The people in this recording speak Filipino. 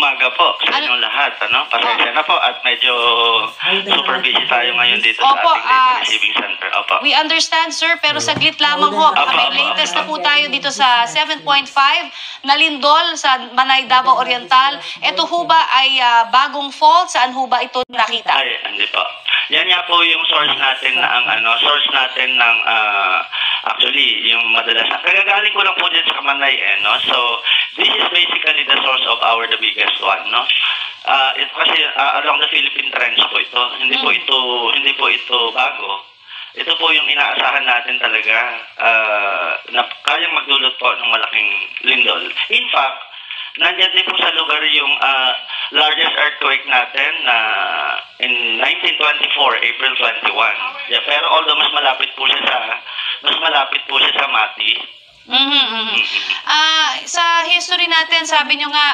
umaga po sa inyong lahat. Pasensya na po at medyo super busy tayo ngayon dito sa ating data receiving center. Opo. We understand, sir, pero saglit lamang ho. May latest na po tayo dito sa 7.5 na lindol sa Manay, Davao Oriental. Ito ho ba ay bagong fault? Saan ho ba ito nakita? Ay, hindi po. Yan nga po yung source natin na source natin ng actually yung madalas kagagaling ko lang po dyan sa Manay So this is basically the source of the biggest one, ito kasi along the Philippine Trench po ito. Hindi po ito bago. Ito po yung inaasahan natin talaga na kayang magdulot po ng malaking lindol. In fact, nandiyan din po sa lugar yung largest earthquake natin in 1924, April 21. Yeah, pero although mas malapit po siya sa Mati. Sa history natin, sabi nyo nga